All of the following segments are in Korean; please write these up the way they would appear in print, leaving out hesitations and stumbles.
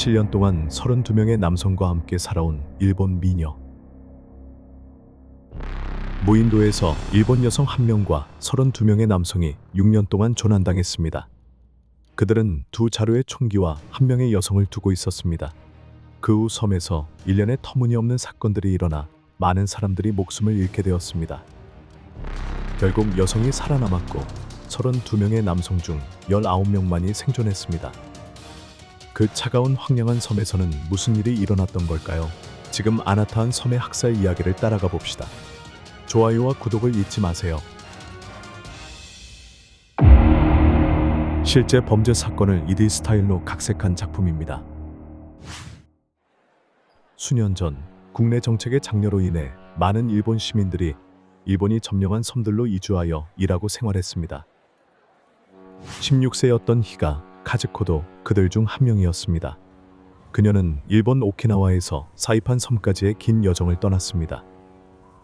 17년 동안 32명의 남성과 함께 살아온 일본 미녀. 무인도에서 일본 여성 1명과 32명의 남성이 6년 동안 조난당했습니다. 그들은 두 자루의 총기와 1명의 여성을 두고 있었습니다. 그 후 섬에서 일련의 터무니없는 사건들이 일어나 많은 사람들이 목숨을 잃게 되었습니다. 결국 여성이 살아남았고 32명의 남성 중 19명만이 생존했습니다. 그 차가운 황량한 섬에서는 무슨 일이 일어났던 걸까요? 지금 아나타한 섬의 학살 이야기를 따라가 봅시다. 좋아요와 구독을 잊지 마세요. 실제 범죄 사건을 2D 스타일로 각색한 작품입니다. 수년 전 국내 정책의 장려로 인해 많은 일본 시민들이 일본이 점령한 섬들로 이주하여 일하고 생활했습니다. 16세였던 히가 카즈코도 그들 중 한 명이었습니다. 그녀는 일본 오키나와에서 사이판 섬까지의 긴 여정을 떠났습니다.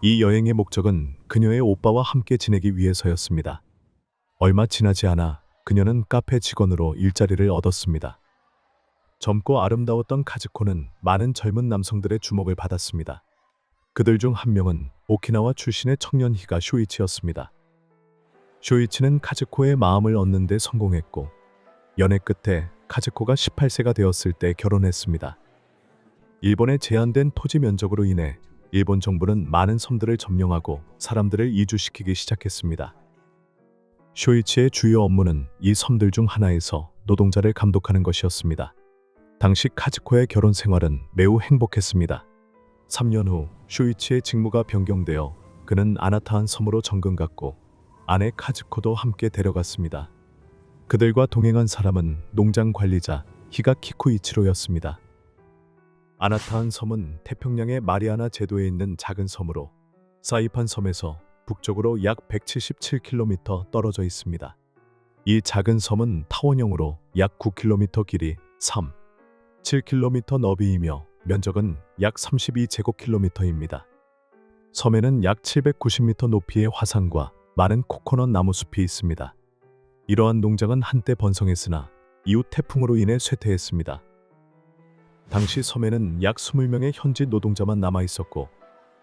이 여행의 목적은 그녀의 오빠와 함께 지내기 위해서였습니다. 얼마 지나지 않아 그녀는 카페 직원으로 일자리를 얻었습니다. 젊고 아름다웠던 카즈코는 많은 젊은 남성들의 주목을 받았습니다. 그들 중 한 명은 오키나와 출신의 청년 히가 쇼이치였습니다. 쇼이치는 카즈코의 마음을 얻는 데 성공했고 연애 끝에 카즈코가 18세가 되었을 때 결혼했습니다. 일본의 제한된 토지 면적으로 인해 일본 정부는 많은 섬들을 점령하고 사람들을 이주시키기 시작했습니다. 쇼이치의 주요 업무는 이 섬들 중 하나에서 노동자를 감독하는 것이었습니다. 당시 카즈코의 결혼 생활은 매우 행복했습니다. 3년 후 쇼이치의 직무가 변경되어 그는 아나타한 섬으로 정금 갔고 아내 카즈코도 함께 데려갔습니다. 그들과 동행한 사람은 농장 관리자 히가 키쿠이치로였습니다. 아나타한 섬은 태평양의 마리아나 제도에 있는 작은 섬으로 사이판 섬에서 북쪽으로 약 177km 떨어져 있습니다. 이 작은 섬은 타원형으로 약 9km 길이, 7km 너비이며 면적은 약 32제곱킬로미터입니다. 섬에는 약 790m 높이의 화산과 많은 코코넛 나무 숲이 있습니다. 이러한 농장은 한때 번성했으나 이후 태풍으로 인해 쇠퇴했습니다. 당시 섬에는 약 20명의 현지 노동자만 남아 있었고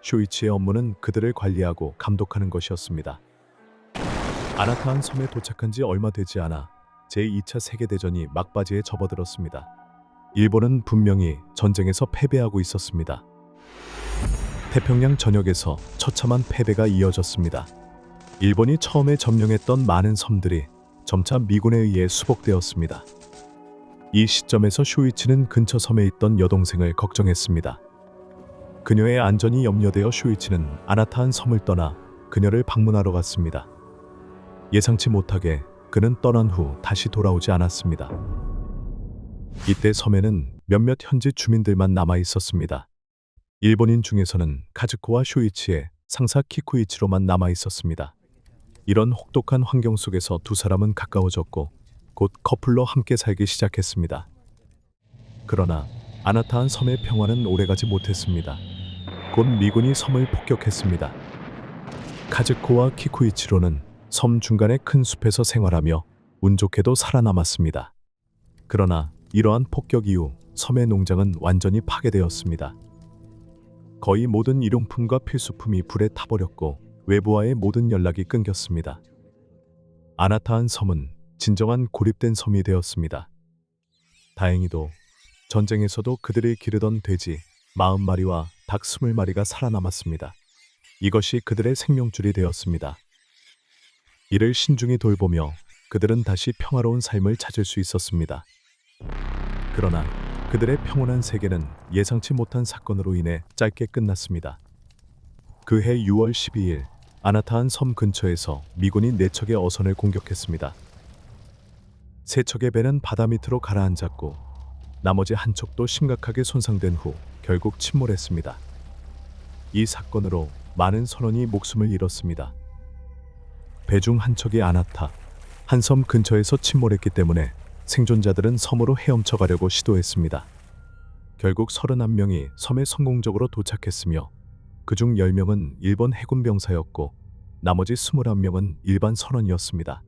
쇼이치의 업무는 그들을 관리하고 감독하는 것이었습니다. 아나타한 섬에 도착한 지 얼마 되지 않아 제2차 세계대전이 막바지에 접어들었습니다. 일본은 분명히 전쟁에서 패배하고 있었습니다. 태평양 전역에서 처참한 패배가 이어졌습니다. 일본이 처음에 점령했던 많은 섬들이 점차 미군에 의해 수복되었습니다. 이 시점에서 쇼이치는 근처 섬에 있던 여동생을 걱정했습니다. 그녀의 안전이 염려되어 쇼이치는 아나타한 섬을 떠나 그녀를 방문하러 갔습니다. 예상치 못하게 그는 떠난 후 다시 돌아오지 않았습니다. 이때 섬에는 몇몇 현지 주민들만 남아 있었습니다. 일본인 중에서는 카즈코와 쇼이치의 상사 키쿠이치로만 남아 있었습니다. 이런 혹독한 환경 속에서 두 사람은 가까워졌고 곧 커플로 함께 살기 시작했습니다. 그러나 아나타한 섬의 평화는 오래가지 못했습니다. 곧 미군이 섬을 폭격했습니다. 카즈코와 키쿠이치로는 섬 중간의 큰 숲에서 생활하며 운 좋게도 살아남았습니다. 그러나 이러한 폭격 이후 섬의 농장은 완전히 파괴되었습니다. 거의 모든 일용품과 필수품이 불에 타버렸고 외부와의 모든 연락이 끊겼습니다. 아나타한 섬은 진정한 고립된 섬이 되었습니다. 다행히도 전쟁에서도 그들을 기르던 돼지 40마리와 닭 20마리가 살아남았습니다. 이것이 그들의 생명줄이 되었습니다. 이를 신중히 돌보며 그들은 다시 평화로운 삶을 찾을 수 있었습니다. 그러나 그들의 평온한 세계는 예상치 못한 사건으로 인해 짧게 끝났습니다. 그해 6월 12일 아나타한 섬 근처에서 미군이 4척의 어선을 공격했습니다. 3척의 배는 바다 밑으로 가라앉았고 나머지 한 척도 심각하게 손상된 후 결국 침몰했습니다. 이 사건으로 많은 선원이 목숨을 잃었습니다. 배 중 한 척이 아나타 한 섬 근처에서 침몰했기 때문에 생존자들은 섬으로 헤엄쳐 가려고 시도했습니다. 결국 31명이 섬에 성공적으로 도착했으며 그중 10명은 일본 해군 병사였고 나머지 21명은 일반 선원이었습니다.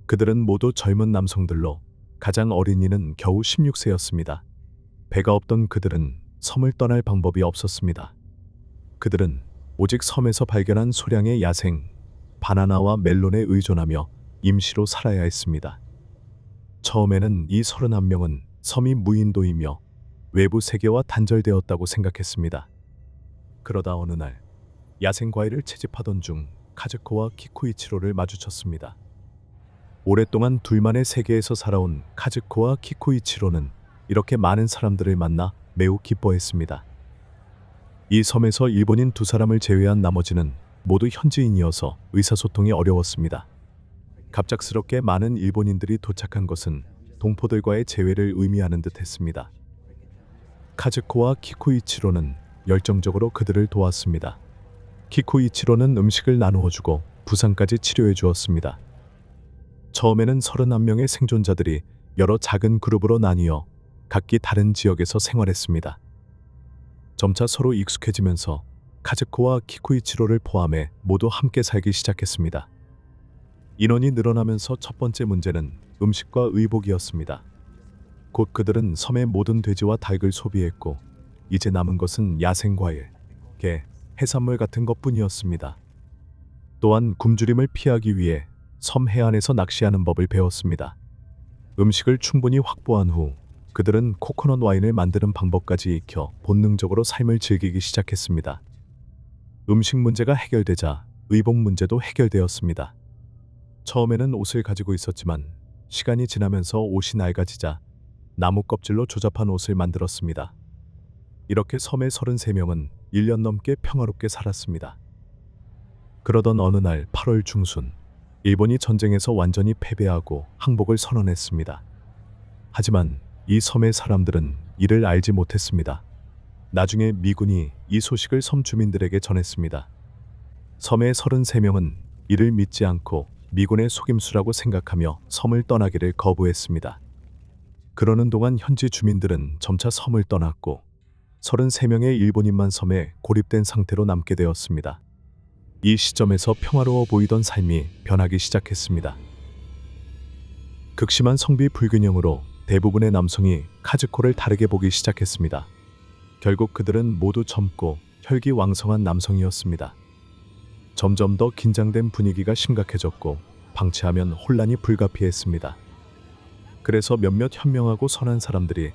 그들은 모두 젊은 남성들로 가장 어린 이는 겨우 16세였습니다. 배가 없던 그들은 섬을 떠날 방법이 없었습니다. 그들은 오직 섬에서 발견한 소량의 야생, 바나나와 멜론에 의존하며 임시로 살아야 했습니다. 처음에는 이 31명은 섬이 무인도이며 외부 세계와 단절되었다고 생각했습니다. 그러다 어느 날 야생 과일을 채집하던 중 카즈코와 키쿠이치로를 마주쳤습니다. 오랫동안 둘만의 세계에서 살아온 카즈코와 키쿠이치로는 이렇게 많은 사람들을 만나 매우 기뻐했습니다. 이 섬에서 일본인 두 사람을 제외한 나머지는 모두 현지인이어서 의사소통이 어려웠습니다. 갑작스럽게 많은 일본인들이 도착한 것은 동포들과의 재회를 의미하는 듯 했습니다. 카즈코와 키쿠이치로는 열정적으로 그들을 도왔습니다. 키쿠이치로는 음식을 나누어 주고 부상까지 치료해 주었습니다. 처음에는 31명의 생존자들이 여러 작은 그룹으로 나뉘어 각기 다른 지역에서 생활했습니다. 점차 서로 익숙해지면서 카즈코와 키쿠이치로를 포함해 모두 함께 살기 시작했습니다. 인원이 늘어나면서 첫 번째 문제는 음식과 의복이었습니다. 곧 그들은 섬의 모든 돼지와 닭을 소비했고 이제 남은 것은 야생과일, 게, 해산물 같은 것뿐이었습니다. 또한 굶주림을 피하기 위해 섬 해안에서 낚시하는 법을 배웠습니다. 음식을 충분히 확보한 후 그들은 코코넛 와인을 만드는 방법까지 익혀 본능적으로 삶을 즐기기 시작했습니다. 음식 문제가 해결되자 의복 문제도 해결되었습니다. 처음에는 옷을 가지고 있었지만 시간이 지나면서 옷이 낡아지자 나무 껍질로 조잡한 옷을 만들었습니다. 이렇게 섬의 33명은 1년 넘게 평화롭게 살았습니다. 그러던 어느 날 8월 중순, 일본이 전쟁에서 완전히 패배하고 항복을 선언했습니다. 하지만 이 섬의 사람들은 이를 알지 못했습니다. 나중에 미군이 이 소식을 섬 주민들에게 전했습니다. 섬의 33명은 이를 믿지 않고 미군의 속임수라고 생각하며 섬을 떠나기를 거부했습니다. 그러는 동안 현지 주민들은 점차 섬을 떠났고 33명의 일본인만 섬에 고립된 상태로 남게 되었습니다. 이 시점에서 평화로워 보이던 삶이 변하기 시작했습니다. 극심한 성비 불균형으로 대부분의 남성이 카즈코를 다르게 보기 시작했습니다. 결국 그들은 모두 젊고 혈기왕성한 남성이었습니다. 점점 더 긴장된 분위기가 심각해졌고 방치하면 혼란이 불가피했습니다. 그래서 몇몇 현명하고 선한 사람들이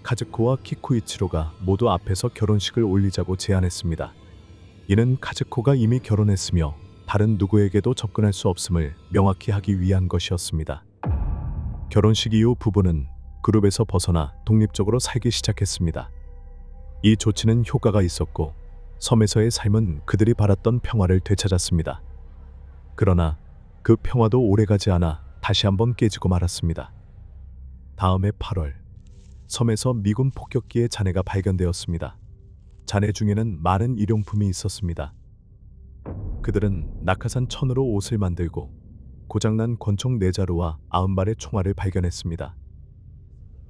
카즈코와 키쿠이치로가 모두 앞에서 결혼식을 올리자고 제안했습니다. 이는 카즈코가 이미 결혼했으며 다른 누구에게도 접근할 수 없음을 명확히 하기 위한 것이었습니다. 결혼식 이후 부부는 그룹에서 벗어나 독립적으로 살기 시작했습니다. 이 조치는 효과가 있었고 섬에서의 삶은 그들이 바랐던 평화를 되찾았습니다. 그러나 그 평화도 오래가지 않아 다시 한번 깨지고 말았습니다. 다음해 8월, 섬에서 미군 폭격기의 잔해가 발견되었습니다. 잔해 중에는 많은 일용품이 있었습니다. 그들은 낙하산 천으로 옷을 만들고 고장난 권총 4자루와 90발의 총알을 발견했습니다.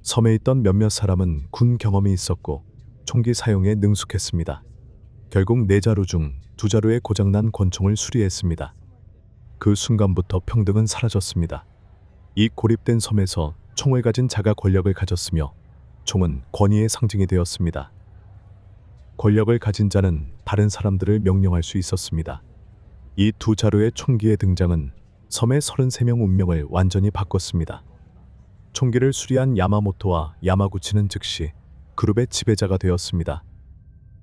섬에 있던 몇몇 사람은 군 경험이 있었고 총기 사용에 능숙했습니다. 결국 4자루 중 2자루의 고장난 권총을 수리했습니다. 그 순간부터 평등은 사라졌습니다. 이 고립된 섬에서 총을 가진 자가 권력을 가졌으며 총은 권위의 상징이 되었습니다. 권력을 가진 자는 다른 사람들을 명령할 수 있었습니다. 이 2자루의 총기의 등장은 섬의 33명 운명을 완전히 바꿨습니다. 총기를 수리한 야마모토와 야마구치는 즉시 그룹의 지배자가 되었습니다.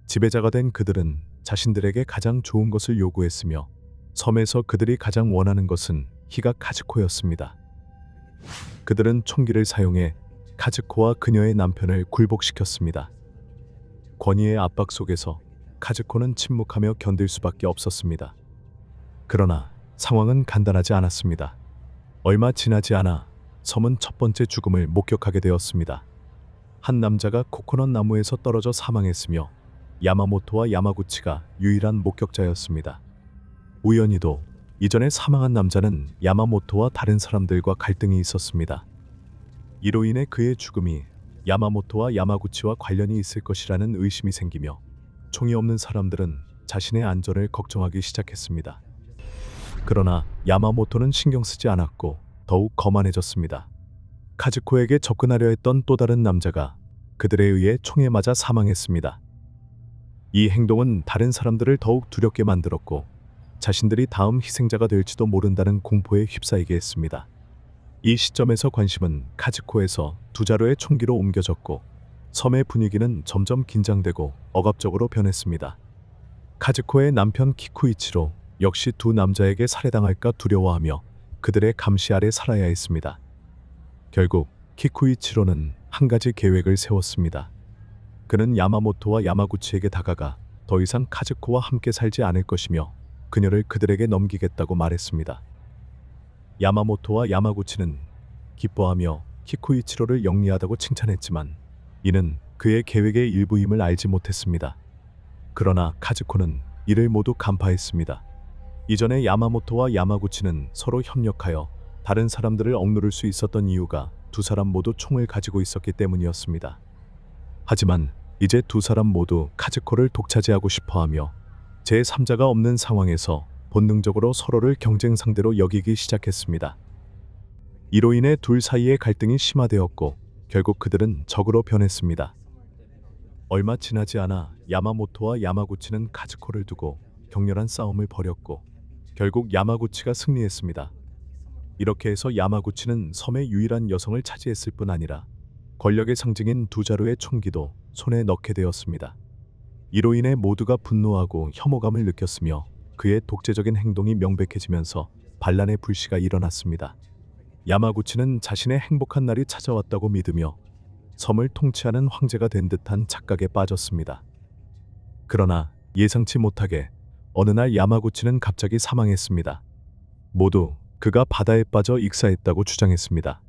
지배자가 된 그들은 자신들에게 가장 좋은 것을 요구했으며 섬에서 그들이 가장 원하는 것은 히가 카즈코였습니다. 그들은 총기를 사용해 카즈코와 그녀의 남편을 굴복시켰습니다. 권위의 압박 속에서 카즈코는 침묵하며 견딜 수밖에 없었습니다. 그러나 상황은 간단하지 않았습니다. 얼마 지나지 않아 섬은 첫 번째 죽음을 목격하게 되었습니다. 한 남자가 코코넛 나무에서 떨어져 사망했으며 야마모토와 야마구치가 유일한 목격자였습니다. 우연히도 이전에 사망한 남자는 야마모토와 다른 사람들과 갈등이 있었습니다. 이로 인해 그의 죽음이 야마모토와 야마구치와 관련이 있을 것이라는 의심이 생기며 총이 없는 사람들은 자신의 안전을 걱정하기 시작했습니다. 그러나 야마모토는 신경 쓰지 않았고 더욱 거만해졌습니다. 카즈코에게 접근하려 했던 또 다른 남자가 그들에 의해 총에 맞아 사망했습니다. 이 행동은 다른 사람들을 더욱 두렵게 만들었고 자신들이 다음 희생자가 될지도 모른다는 공포에 휩싸이게 했습니다. 이 시점에서 관심은 카즈코에서 두 자루의 총기로 옮겨졌고 섬의 분위기는 점점 긴장되고 억압적으로 변했습니다. 카즈코의 남편 키쿠이치로 역시 두 남자에게 살해당할까 두려워하며 그들의 감시 아래 살아야 했습니다. 결국 키쿠이치로는 한 가지 계획을 세웠습니다. 그는 야마모토와 야마구치에게 다가가 더 이상 카즈코와 함께 살지 않을 것이며 그녀를 그들에게 넘기겠다고 말했습니다. 야마모토와 야마구치는 기뻐하며 키쿠이치로를 영리하다고 칭찬했지만 이는 그의 계획의 일부임을 알지 못했습니다. 그러나 카즈코는 이를 모두 간파했습니다. 이전에 야마모토와 야마구치는 서로 협력하여 다른 사람들을 억누를 수 있었던 이유가 두 사람 모두 총을 가지고 있었기 때문이었습니다. 하지만 이제 두 사람 모두 카즈코를 독차지하고 싶어하며 제3자가 없는 상황에서 본능적으로 서로를 경쟁 상대로 여기기 시작했습니다. 이로 인해 둘 사이의 갈등이 심화되었고 결국 그들은 적으로 변했습니다. 얼마 지나지 않아 야마모토와 야마구치는 카즈코를 두고 격렬한 싸움을 벌였고 결국 야마구치가 승리했습니다. 이렇게 해서 야마구치는 섬의 유일한 여성을 차지했을 뿐 아니라 권력의 상징인 두 자루의 총기도 손에 넣게 되었습니다. 이로 인해 모두가 분노하고 혐오감을 느꼈으며 그의 독재적인 행동이 명백해지면서 반란의 불씨가 일어났습니다. 야마구치는 자신의 행복한 날이 찾아왔다고 믿으며 섬을 통치하는 황제가 된 듯한 착각에 빠졌습니다. 그러나 예상치 못하게 어느 날 야마구치는 갑자기 사망했습니다. 모두 그가 바다에 빠져 익사했다고 주장했습니다.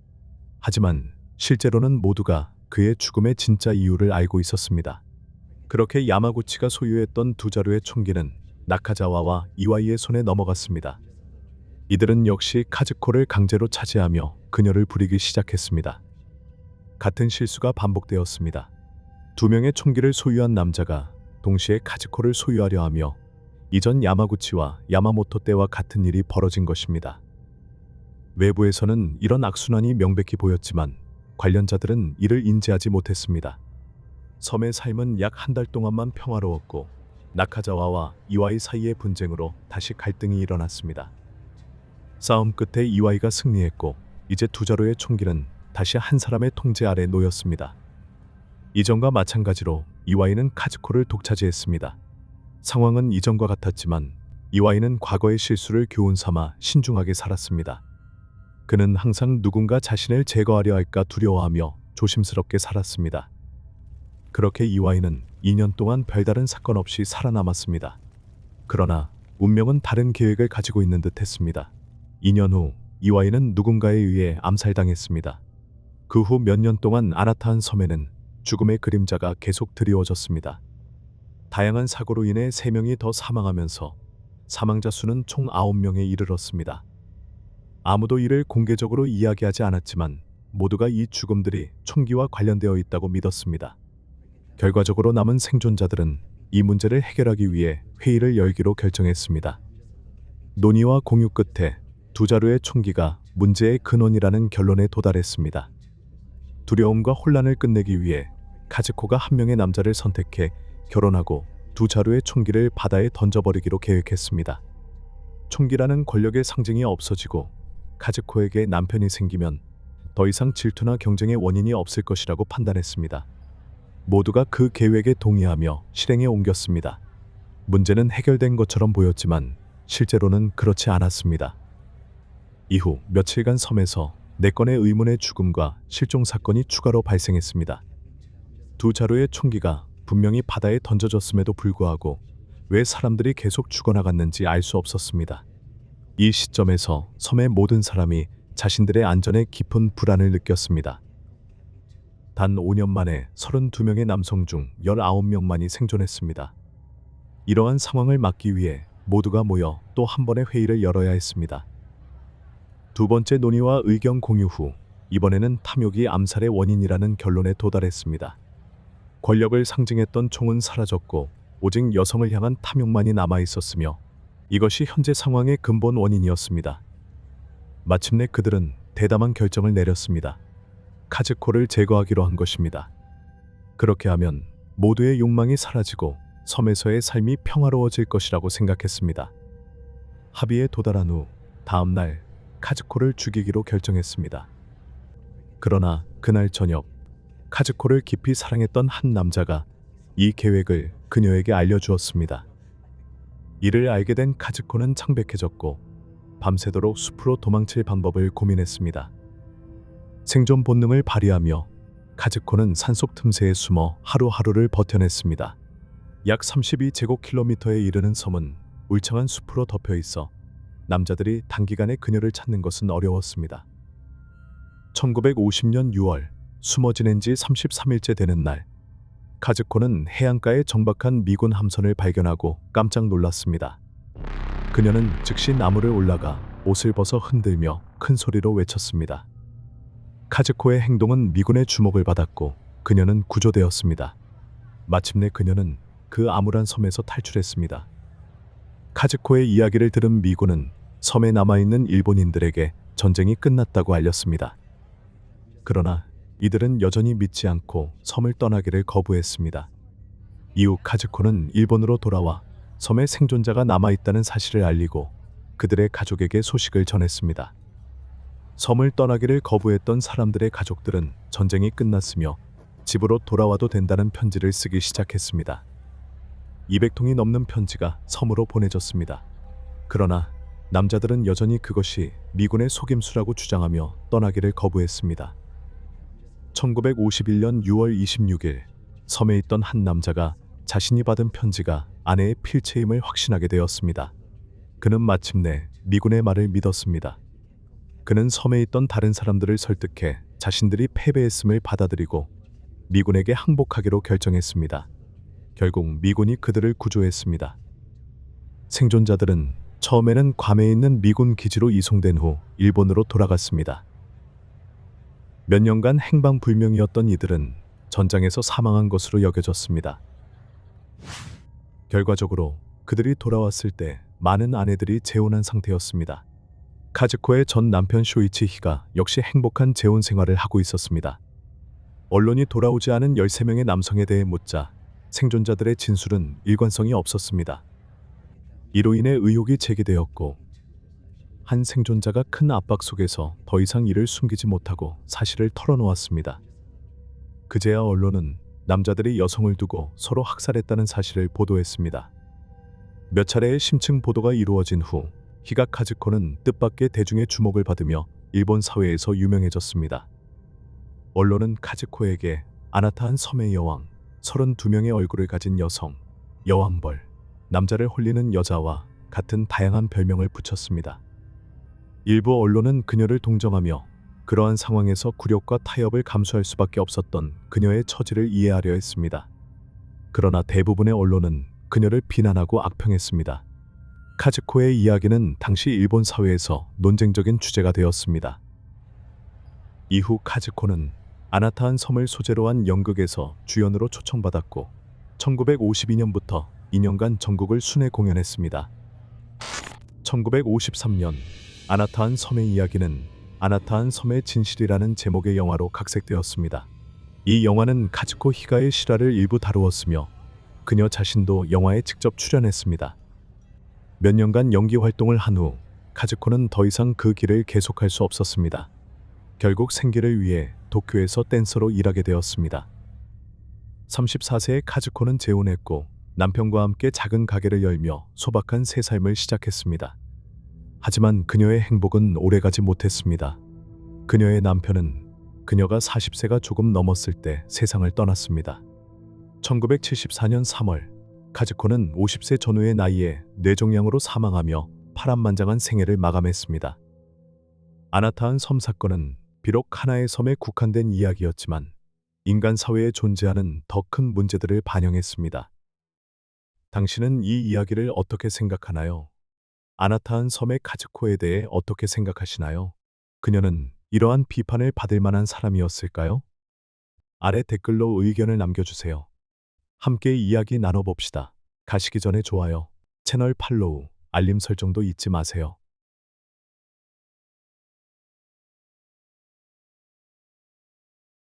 하지만 실제로는 모두가 그의 죽음의 진짜 이유를 알고 있었습니다. 그렇게 야마구치가 소유했던 두 자루의 총기는 나카자와와 이와이의 손에 넘어갔습니다. 이들은 역시 카즈코를 강제로 차지하며 그녀를 부리기 시작했습니다. 같은 실수가 반복되었습니다. 두 명의 총기를 소유한 남자가 동시에 카즈코를 소유하려 하며 이전 야마구치와 야마모토 때와 같은 일이 벌어진 것입니다. 외부에서는 이런 악순환이 명백히 보였지만 관련자들은 이를 인지하지 못했습니다. 섬의 삶은 약 한 달 동안만 평화로웠고 나카자와와 이와이 사이의 분쟁으로 다시 갈등이 일어났습니다. 싸움 끝에 이와이가 승리했고 이제 두 자루의 총기는 다시 한 사람의 통제 아래 놓였습니다. 이전과 마찬가지로 이와이는 카즈코를 독차지했습니다. 상황은 이전과 같았지만 이와이는 과거의 실수를 교훈 삼아 신중하게 살았습니다. 그는 항상 누군가 자신을 제거하려 할까 두려워하며 조심스럽게 살았습니다. 그렇게 이와이는 2년 동안 별다른 사건 없이 살아남았습니다. 그러나 운명은 다른 계획을 가지고 있는 듯 했습니다. 2년 후 이와이는 누군가에 의해 암살당했습니다. 그 후 몇 년 동안 아나타한 섬에는 죽음의 그림자가 계속 드리워졌습니다. 다양한 사고로 인해 3명이 더 사망하면서 사망자 수는 총 9명에 이르렀습니다. 아무도 이를 공개적으로 이야기하지 않았지만 모두가 이 죽음들이 총기와 관련되어 있다고 믿었습니다. 결과적으로 남은 생존자들은 이 문제를 해결하기 위해 회의를 열기로 결정했습니다. 논의와 공유 끝에 두 자루의 총기가 문제의 근원이라는 결론에 도달했습니다. 두려움과 혼란을 끝내기 위해 카즈코가 한 명의 남자를 선택해 결혼하고 두 자루의 총기를 바다에 던져버리기로 계획했습니다. 총기라는 권력의 상징이 없어지고 카즈코에게 남편이 생기면 더 이상 질투나 경쟁의 원인이 없을 것이라고 판단했습니다. 모두가 그 계획에 동의하며 실행에 옮겼습니다. 문제는 해결된 것처럼 보였지만 실제로는 그렇지 않았습니다. 이후 며칠간 섬에서 4건의 의문의 죽음과 실종 사건이 추가로 발생했습니다. 두 자루의 총기가 분명히 바다에 던져졌음에도 불구하고 왜 사람들이 계속 죽어나갔는지 알 수 없었습니다. 이 시점에서 섬의 모든 사람이 자신들의 안전에 깊은 불안을 느꼈습니다. 단 5년 만에 32명의 남성 중 19명만이 생존했습니다. 이러한 상황을 막기 위해 모두가 모여 또 한 번의 회의를 열어야 했습니다. 두 번째 논의와 의견 공유 후 이번에는 탐욕이 암살의 원인이라는 결론에 도달했습니다. 권력을 상징했던 총은 사라졌고 오직 여성을 향한 탐욕만이 남아 있었으며 이것이 현재 상황의 근본 원인이었습니다. 마침내 그들은 대담한 결정을 내렸습니다. 카즈코를 제거하기로 한 것입니다. 그렇게 하면 모두의 욕망이 사라지고 섬에서의 삶이 평화로워질 것이라고 생각했습니다. 합의에 도달한 후 다음 날 카즈코를 죽이기로 결정했습니다. 그러나 그날 저녁 카즈코를 깊이 사랑했던 한 남자가 이 계획을 그녀에게 알려주었습니다. 이를 알게 된 카즈코는 창백해졌고 밤새도록 숲으로 도망칠 방법을 고민했습니다. 생존 본능을 발휘하며 카즈코는 산속 틈새에 숨어 하루하루를 버텨냈습니다. 약 32제곱킬로미터에 이르는 섬은 울창한 숲으로 덮여 있어 남자들이 단기간에 그녀를 찾는 것은 어려웠습니다. 1950년 6월 숨어 지낸 지 33일째 되는 날, 카즈코는 해안가에 정박한 미군 함선을 발견하고 깜짝 놀랐습니다. 그녀는 즉시 나무를 올라가 옷을 벗어 흔들며 큰 소리로 외쳤습니다. 카즈코의 행동은 미군의 주목을 받았고 그녀는 구조되었습니다. 마침내 그녀는 그 암울한 섬에서 탈출했습니다. 카즈코의 이야기를 들은 미군은 섬에 남아있는 일본인들에게 전쟁이 끝났다고 알렸습니다. 그러나 이들은 여전히 믿지 않고 섬을 떠나기를 거부했습니다. 이후 카즈코는 일본으로 돌아와 섬에 생존자가 남아있다는 사실을 알리고 그들의 가족에게 소식을 전했습니다. 섬을 떠나기를 거부했던 사람들의 가족들은 전쟁이 끝났으며 집으로 돌아와도 된다는 편지를 쓰기 시작했습니다. 200통이 넘는 편지가 섬으로 보내졌습니다. 그러나 남자들은 여전히 그것이 미군의 속임수라고 주장하며 떠나기를 거부했습니다. 1951년 6월 26일 섬에 있던 한 남자가 자신이 받은 편지가 아내의 필체임을 확신하게 되었습니다. 그는 마침내 미군의 말을 믿었습니다. 그는 섬에 있던 다른 사람들을 설득해 자신들이 패배했음을 받아들이고 미군에게 항복하기로 결정했습니다. 결국 미군이 그들을 구조했습니다. 생존자들은 처음에는 괌에 있는 미군 기지로 이송된 후 일본으로 돌아갔습니다. 몇 년간 행방불명이었던 이들은 전장에서 사망한 것으로 여겨졌습니다. 결과적으로 그들이 돌아왔을 때 많은 아내들이 재혼한 상태였습니다. 카즈코의 전 남편 쇼이치 히가 역시 행복한 재혼 생활을 하고 있었습니다. 언론이 돌아오지 않은 13명의 남성에 대해 묻자 생존자들의 진술은 일관성이 없었습니다. 이로 인해 의혹이 제기되었고 한 생존자가 큰 압박 속에서 더 이상 이를 숨기지 못하고 사실을 털어놓았습니다. 그제야 언론은 남자들이 여성을 두고 서로 학살했다는 사실을 보도했습니다. 몇 차례의 심층 보도가 이루어진 후 히가 카즈코는 뜻밖의 대중의 주목을 받으며 일본 사회에서 유명해졌습니다. 언론은 카즈코에게 아나타한 섬의 여왕, 32명의 얼굴을 가진 여성, 여왕벌, 남자를 홀리는 여자와 같은 다양한 별명을 붙였습니다. 일부 언론은 그녀를 동정하며 그러한 상황에서 굴욕과 타협을 감수할 수밖에 없었던 그녀의 처지를 이해하려 했습니다. 그러나 대부분의 언론은 그녀를 비난하고 악평했습니다. 카즈코의 이야기는 당시 일본 사회에서 논쟁적인 주제가 되었습니다. 이후 카즈코는 아나타한 섬을 소재로 한 연극에서 주연으로 초청받았고 1952년부터 2년간 전국을 순회 공연했습니다. 1953년 아나타한 섬의 이야기는 아나타한 섬의 진실이라는 제목의 영화로 각색되었습니다. 이 영화는 카즈코 히가의 실화를 일부 다루었으며 그녀 자신도 영화에 직접 출연했습니다. 몇 년간 연기 활동을 한 후 카즈코는 더 이상 그 길을 계속할 수 없었습니다. 결국 생계를 위해 도쿄에서 댄서로 일하게 되었습니다. 34세의 카즈코는 재혼했고 남편과 함께 작은 가게를 열며 소박한 새 삶을 시작했습니다. 하지만 그녀의 행복은 오래가지 못했습니다. 그녀의 남편은 그녀가 40세가 조금 넘었을 때 세상을 떠났습니다. 1974년 3월 카즈코는 50세 전후의 나이에 뇌종양으로 사망하며 파란만장한 생애를 마감했습니다. 아나타한 섬 사건은 비록 하나의 섬에 국한된 이야기였지만 인간 사회에 존재하는 더 큰 문제들을 반영했습니다. 당신은 이 이야기를 어떻게 생각하나요? 아나타한 섬의 카즈코에 대해 어떻게 생각하시나요? 그녀는 이러한 비판을 받을 만한 사람이었을까요? 아래 댓글로 의견을 남겨주세요. 함께 이야기 나눠봅시다. 가시기 전에 좋아요, 채널 팔로우, 알림 설정도 잊지 마세요.